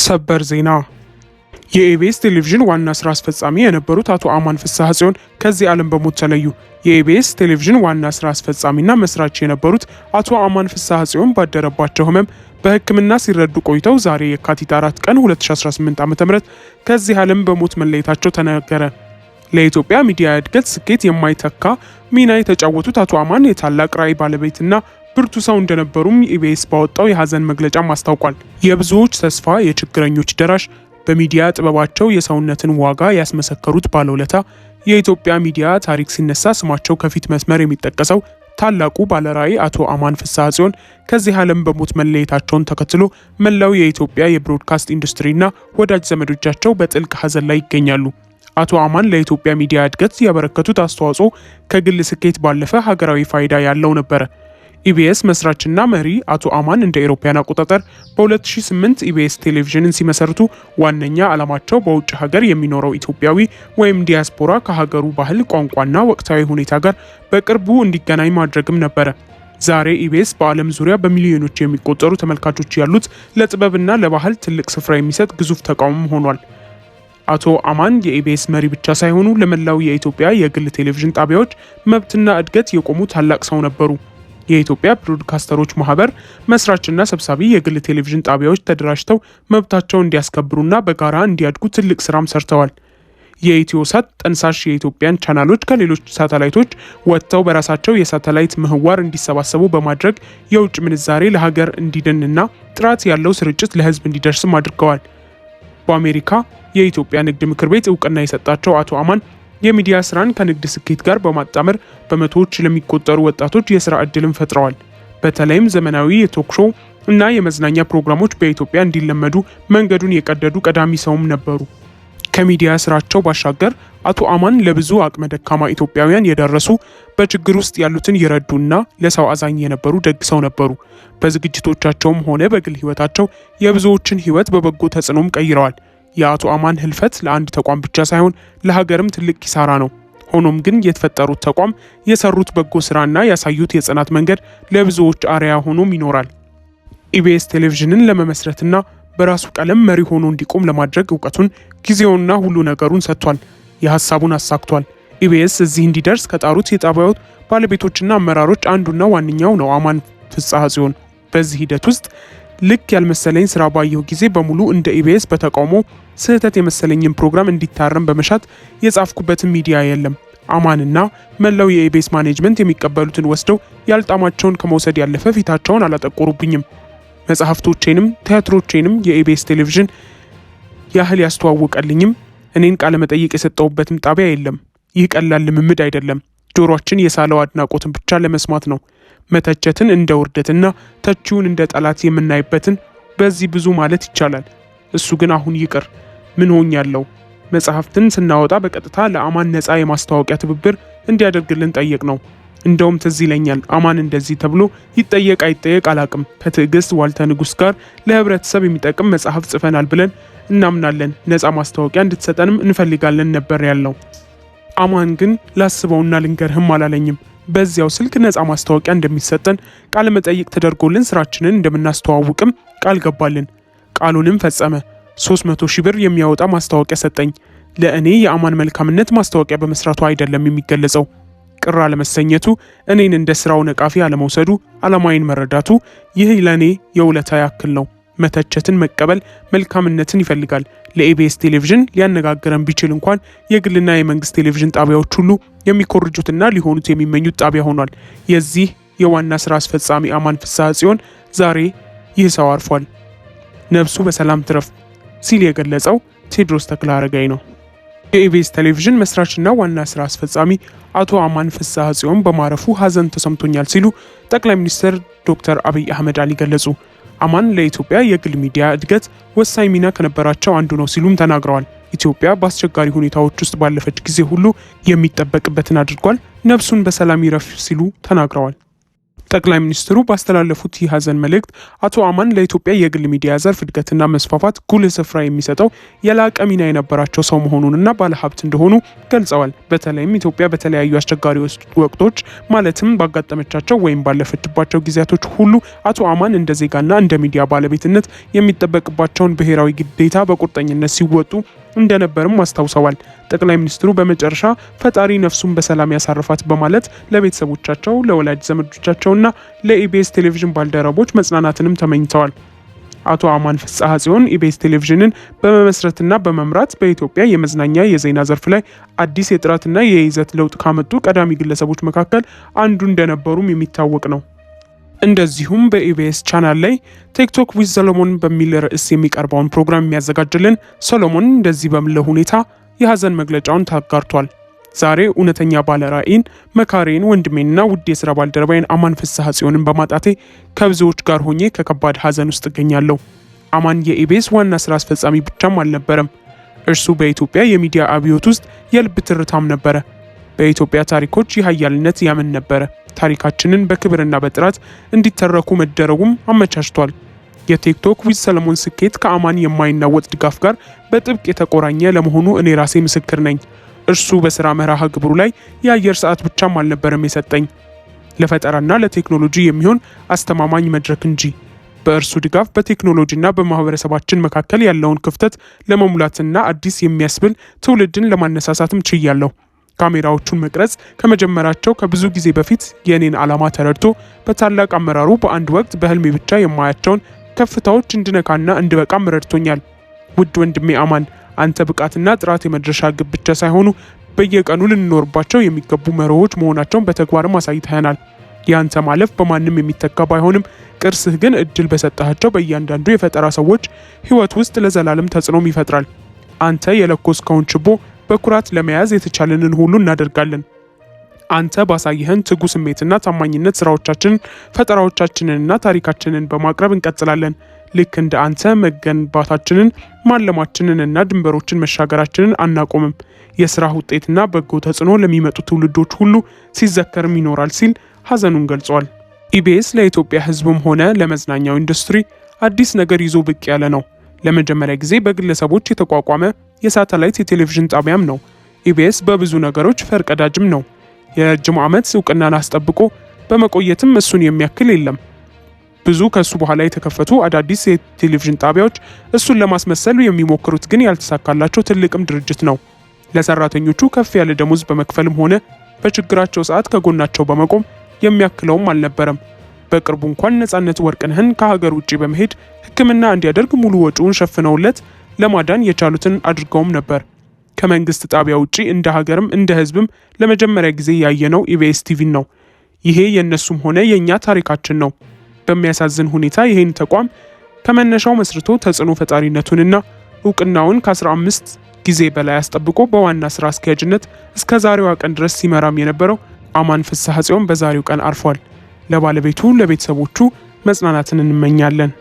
ሰበር ዜና የኢቢኤስ ቴሌቪዥን ዋና ስራ አስፈጻሚ የነበሩት አቶ አማን ፍስሐ ጽዮን ከዚህ ዓለም በሞት ተለዩ። የኢቢኤስ ቴሌቪዥን ዋና ስራ አስፈጻሚና መስራች የነበሩት አቶ አማን ፍስሐ ጽዮን ባደረባቸው ህመም በሕክምና ሲረዱ ቆይተው ዛሬ የካቲት 4 ቀን 2018 ዓ.ም ከዚህ ዓለም በሞት መለየታቸው ተነገረ። ለኢትዮጵያ ሚዲያ እድገት ስኬት የማይተካ ሚና የተጫወቱት አቶ አማን የታላቅ ራዕይ ባለቤትና ብርቱ ሰው እንደነበሩም ኢቢኤስ ባወጣው የሀዘን መግለጫም አስታውቋል። የብዙዎች ተስፋ፣ የችግረኞች ደራሽ፣ በሚዲያ ጥበባቸው የሰውነትን ዋጋ ያስመሰከሩት ባለውለታ፣ የኢትዮጵያ ሚዲያ ታሪክ ሲነሳ ስማቸው ከፊት መስመር የሚጠቀሰው ታላቁ ባለራዕይ አቶ አማን ፍስሐ ጽዮን ከዚህ ዓለም በሞት መለየታቸውን ተከትሎ መላው የኢትዮጵያ የብሮድካስት ኢንዱስትሪና ወዳጅ ዘመዶቻቸው በጥልቅ ሀዘን ላይ ይገኛሉ። አቶ አማን ለኢትዮጵያ ሚዲያ እድገት ያበረከቱት አስተዋጽኦ ከግል ስኬት ባለፈ ሀገራዊ ፋይዳ ያለው ነበረ። ኢቢኤስ መስራችና መሪ አቶ አማን እንደ አውሮፓውያን አቆጣጠር በ2008 ኢቢኤስ ቴሌቪዥንን ሲመሰርቱ ዋነኛ ዓላማቸው በውጭ ሀገር የሚኖረው ኢትዮጵያዊ ወይም ዲያስፖራ ከሀገሩ ባህል፣ ቋንቋና ወቅታዊ ሁኔታ ጋር በቅርቡ እንዲገናኝ ማድረግም ነበረ። ዛሬ ኢቢኤስ በዓለም ዙሪያ በሚሊዮኖች የሚቆጠሩ ተመልካቾች ያሉት ለጥበብና ለባህል ትልቅ ስፍራ የሚሰጥ ግዙፍ ተቋም ሆኗል። አቶ አማን የኢቢኤስ መሪ ብቻ ሳይሆኑ ለመላው የኢትዮጵያ የግል ቴሌቪዥን ጣቢያዎች መብትና እድገት የቆሙ ታላቅ ሰው ነበሩ። የኢትዮጵያ ብሮድካስተሮች ማህበር መስራችና ሰብሳቢ፣ የግል ቴሌቪዥን ጣቢያዎች ተደራጅተው መብታቸውን እንዲያስከብሩና በጋራ እንዲያድጉ ትልቅ ስራም ሰርተዋል። የኢትዮሳት ጠንሳሽ የኢትዮጵያን ቻናሎች ከሌሎች ሳተላይቶች ወጥተው በራሳቸው የሳተላይት ምህዋር እንዲሰባሰቡ በማድረግ የውጭ ምንዛሬ ለሀገር እንዲድንና ጥራት ያለው ስርጭት ለህዝብ እንዲደርስም አድርገዋል። በአሜሪካ የኢትዮጵያ ንግድ ምክር ቤት እውቅና የሰጣቸው አቶ አማን የሚዲያ ስራን ከንግድ ስኬት ጋር በማጣመር በመቶዎች ለሚቆጠሩ ወጣቶች የስራ ዕድልን ፈጥረዋል። በተለይም ዘመናዊ የቶክ ሾው እና የመዝናኛ ፕሮግራሞች በኢትዮጵያ እንዲለመዱ መንገዱን የቀደዱ ቀዳሚ ሰውም ነበሩ። ከሚዲያ ስራቸው ባሻገር አቶ አማን ለብዙ አቅመ ደካማ ኢትዮጵያውያን የደረሱ፣ በችግር ውስጥ ያሉትን ይረዱና ለሰው አዛኝ የነበሩ ደግ ሰው ነበሩ። በዝግጅቶቻቸውም ሆነ በግል ህይወታቸው የብዙዎችን ህይወት በበጎ ተጽዕኖም ቀይረዋል። የአቶ አማን ህልፈት ለአንድ ተቋም ብቻ ሳይሆን ለሀገርም ትልቅ ኪሳራ ነው። ሆኖም ግን የተፈጠሩት ተቋም የሰሩት በጎ ስራና ያሳዩት የጽናት መንገድ ለብዙዎች አርአያ ሆኖም ይኖራል። ኢቢኤስ ቴሌቪዥንን ለመመስረትና በራሱ ቀለም መሪ ሆኖ እንዲቆም ለማድረግ እውቀቱን፣ ጊዜውንና ሁሉ ነገሩን ሰጥቷል። የሀሳቡን አሳክቷል። ኢቢኤስ እዚህ እንዲደርስ ከጣሩት የጣቢያው ባለቤቶችና አመራሮች አንዱና ዋነኛው ነው አማን ፍስሐ ጽዮን። በዚህ ሂደት ውስጥ ልክ ያልመሰለኝ ስራ ባየሁ ጊዜ በሙሉ እንደ ኢቢኤስ በተቃውሞ ስህተት የመሰለኝን ፕሮግራም እንዲታረም በመሻት የጻፍኩበትን ሚዲያ የለም። አማንና መላው የኢቢኤስ ማኔጅመንት የሚቀበሉትን ወስደው ያልጣማቸውን ከመውሰድ ያለፈ ፊታቸውን አላጠቆሩብኝም። መጽሐፍቶቼንም ቲያትሮቼንም የኢቢኤስ ቴሌቪዥን ያህል ያስተዋወቀልኝም እኔን ቃለመጠይቅ የሰጠውበትም ጣቢያ የለም። ይህ ቀላል ልምምድ አይደለም። ጆሮአችን የሳለው አድናቆትን ብቻ ለመስማት ነው። መተቸትን እንደ ውርደትና ተቺውን እንደ ጠላት የምናይበትን በዚህ ብዙ ማለት ይቻላል። እሱ ግን አሁን ይቅር፣ ምን ሆኛለሁ። መጽሐፍትን ስናወጣ በቀጥታ ለአማን ነፃ የማስታወቂያ ትብብር እንዲያደርግልን ጠየቅ ነው። እንደውም ትዝ ይለኛል አማን እንደዚህ ተብሎ ይጠየቅ አይጠየቅ አላቅም፣ ከትዕግስት ዋልተ ንጉስ ጋር ለህብረተሰብ የሚጠቅም መጽሐፍ ጽፈናል ብለን እናምናለን፣ ነፃ ማስታወቂያ እንድትሰጠንም እንፈልጋለን ነበር ያለው። አማን ግን ላስበውና ልንገርህም አላለኝም። በዚያው ስልክ ነፃ ማስታወቂያ እንደሚሰጠን ቃለ መጠይቅ ተደርጎልን ስራችንን እንደምናስተዋውቅም ቃል ገባልን። ቃሉንም ፈጸመ። 300,000 ብር የሚያወጣ ማስታወቂያ ሰጠኝ። ለእኔ የአማን መልካምነት ማስታወቂያ በመስራቱ አይደለም የሚገለጸው፣ ቅር አለመሰኘቱ፣ እኔን እንደ ስራው ነቃፊ አለመውሰዱ፣ አላማዬን መረዳቱ፣ ይህ ለእኔ የውለታ ያክል ነው። መተቸትን መቀበል መልካምነትን ይፈልጋል። ለኢቢኤስ ቴሌቪዥን ሊያነጋግረን ቢችል እንኳን የግልና የመንግስት ቴሌቪዥን ጣቢያዎች ሁሉ የሚኮርጁትና ሊሆኑት የሚመኙት ጣቢያ ሆኗል። የዚህ የዋና ስራ አስፈጻሚ አማን ፍስሐ ጽዮን ዛሬ ይህ ሰው አርፏል። ነፍሱ በሰላም ትረፍ ሲል የገለጸው ቴዎድሮስ ተክለአረጋይ ነው። የኢቢኤስ ቴሌቪዥን መስራችና ዋና ስራ አስፈጻሚ አቶ አማን ፍስሐ ጽዮን በማረፉ ሀዘን ተሰምቶኛል ሲሉ ጠቅላይ ሚኒስትር ዶክተር አብይ አህመድ አሊ ገለጹ። አማን ለኢትዮጵያ የግል ሚዲያ እድገት ወሳኝ ሚና ከነበራቸው አንዱ ነው ሲሉም ተናግረዋል። ኢትዮጵያ በአስቸጋሪ ሁኔታዎች ውስጥ ባለፈች ጊዜ ሁሉ የሚጠበቅበትን አድርጓል። ነፍሱን በሰላም ይረፍ ሲሉ ተናግረዋል። ጠቅላይ ሚኒስትሩ ባስተላለፉት የሀዘን መልእክት አቶ አማን ለኢትዮጵያ የግል ሚዲያ ዘርፍ እድገትና መስፋፋት ጉልህ ስፍራ የሚሰጠው የላቀ ሚና የነበራቸው ሰው መሆኑንና ባለሀብት እንደሆኑ ገልጸዋል። በተለይም ኢትዮጵያ በተለያዩ አስቸጋሪ ወቅቶች ማለትም ባጋጠመቻቸው ወይም ባለፈችባቸው ጊዜያቶች ሁሉ አቶ አማን እንደ ዜጋና እንደ ሚዲያ ባለቤትነት የሚጠበቅባቸውን ብሔራዊ ግዴታ በቁርጠኝነት ሲወጡ እንደነበርም አስታውሰዋል። ጠቅላይ ሚኒስትሩ በመጨረሻ ፈጣሪ ነፍሱን በሰላም ያሳርፋት በማለት ለቤተሰቦቻቸው፣ ለወላጅ ዘመዶቻቸውና ለኢቢኤስ ቴሌቪዥን ባልደረቦች መጽናናትንም ተመኝተዋል። አቶ አማን ፍስሐ ጽዮን ኢቢኤስ ቴሌቪዥንን በመመስረትና በመምራት በኢትዮጵያ የመዝናኛ የዜና ዘርፍ ላይ አዲስ የጥራትና የይዘት ለውጥ ካመጡ ቀዳሚ ግለሰቦች መካከል አንዱ እንደነበሩም የሚታወቅ ነው። እንደዚሁም በኢቢኤስ ቻናል ላይ ቲክቶክ ዊዝ ሰሎሞን በሚል ርዕስ የሚቀርበውን ፕሮግራም የሚያዘጋጅልን ሰሎሞን እንደዚህ በሚል ሁኔታ የሀዘን መግለጫውን ታጋርቷል። ዛሬ እውነተኛ ባለራዕይን መካሬን ወንድሜንና ውድ የስራ ባልደረባይን አማን ፍስሐ ጽዮንን በማጣቴ ከብዙዎች ጋር ሆኜ ከከባድ ሀዘን ውስጥ እገኛለሁ። አማን የኢቢኤስ ዋና ስራ አስፈጻሚ ብቻም አልነበረም። እርሱ በኢትዮጵያ የሚዲያ አብዮት ውስጥ የልብ ትርታም ነበረ። በኢትዮጵያ ታሪኮች የሀያልነት ያምን ነበረ። ታሪካችንን በክብርና በጥራት እንዲተረኩ መደረጉም አመቻችቷል። የቲክቶክ ዊዝ ሰለሞን ስኬት ከአማን የማይናወጥ ድጋፍ ጋር በጥብቅ የተቆራኘ ለመሆኑ እኔ ራሴ ምስክር ነኝ። እርሱ በስራ መርሃ ግብሩ ላይ የአየር ሰዓት ብቻም አልነበረም የሰጠኝ፣ ለፈጠራና ለቴክኖሎጂ የሚሆን አስተማማኝ መድረክ እንጂ። በእርሱ ድጋፍ በቴክኖሎጂና በማህበረሰባችን መካከል ያለውን ክፍተት ለመሙላትና አዲስ የሚያስብል ትውልድን ለማነሳሳትም ችያለሁ። ካሜራዎቹን መቅረጽ ከመጀመራቸው ከብዙ ጊዜ በፊት የኔን ዓላማ ተረድቶ በታላቅ አመራሩ በአንድ ወቅት በህልሜ ብቻ የማያቸውን ከፍታዎች እንድነካና እንድበቃም ረድቶኛል። ውድ ወንድሜ አማን፣ አንተ ብቃትና ጥራት የመድረሻ ግብ ብቻ ሳይሆኑ በየቀኑ ልንኖርባቸው የሚገቡ መርሆዎች መሆናቸውን በተግባርም አሳይተናል። ያንተ ማለፍ በማንም የሚተካ ባይሆንም ቅርስህ ግን እድል በሰጣቸው በእያንዳንዱ የፈጠራ ሰዎች ህይወት ውስጥ ለዘላለም ተጽዕኖም ይፈጥራል። አንተ የለኮስከውን ችቦ በኩራት ለመያዝ የተቻለንን ሁሉ እናደርጋለን። አንተ ባሳየህን ትጉ ስሜትና ታማኝነት ስራዎቻችንን፣ ፈጠራዎቻችንንና ታሪካችንን በማቅረብ እንቀጥላለን። ልክ እንደ አንተ መገንባታችንን፣ ማለማችንንና ድንበሮችን መሻገራችንን አናቆምም። የስራ ውጤትና በጎ ተጽዕኖ ለሚመጡ ትውልዶች ሁሉ ሲዘከርም ይኖራል ሲል ሀዘኑን ገልጿል። ኢቢኤስ ለኢትዮጵያ ህዝብም ሆነ ለመዝናኛው ኢንዱስትሪ አዲስ ነገር ይዞ ብቅ ያለ ነው። ለመጀመሪያ ጊዜ በግለሰቦች የተቋቋመ የሳተላይት የቴሌቪዥን ጣቢያም ነው። ኢቢኤስ በብዙ ነገሮች ፈርቀዳጅም ነው። የረጅም ዓመት እውቅናን አስጠብቆ በመቆየትም እሱን የሚያክል የለም። ብዙ ከሱ በኋላ የተከፈቱ አዳዲስ የቴሌቪዥን ጣቢያዎች እሱን ለማስመሰል የሚሞክሩት ግን ያልተሳካላቸው ትልቅም ድርጅት ነው። ለሰራተኞቹ ከፍ ያለ ደሞዝ በመክፈልም ሆነ በችግራቸው ሰዓት ከጎናቸው በመቆም የሚያክለውም አልነበረም። በቅርቡ እንኳን ነጻነት ወርቅነህን ከሀገር ውጭ በመሄድ ሕክምና እንዲያደርግ ሙሉ ወጪውን ሸፍነውለት ለማዳን የቻሉትን አድርገውም ነበር። ከመንግስት ጣቢያ ውጪ እንደ ሀገርም እንደ ህዝብም ለመጀመሪያ ጊዜ ያየነው ኢቢኤስ ቲቪን ነው። ይሄ የእነሱም ሆነ የእኛ ታሪካችን ነው። በሚያሳዝን ሁኔታ ይሄን ተቋም ከመነሻው መስርቶ ተጽዕኖ ፈጣሪነቱንና እውቅናውን ከ15 ጊዜ በላይ አስጠብቆ በዋና ስራ አስኪያጅነት እስከ ዛሬዋ ቀን ድረስ ሲመራም የነበረው አማን ፍስሐ ጽዮን በዛሬው ቀን አርፏል። ለባለቤቱ ለቤተሰቦቹ መጽናናትን እንመኛለን።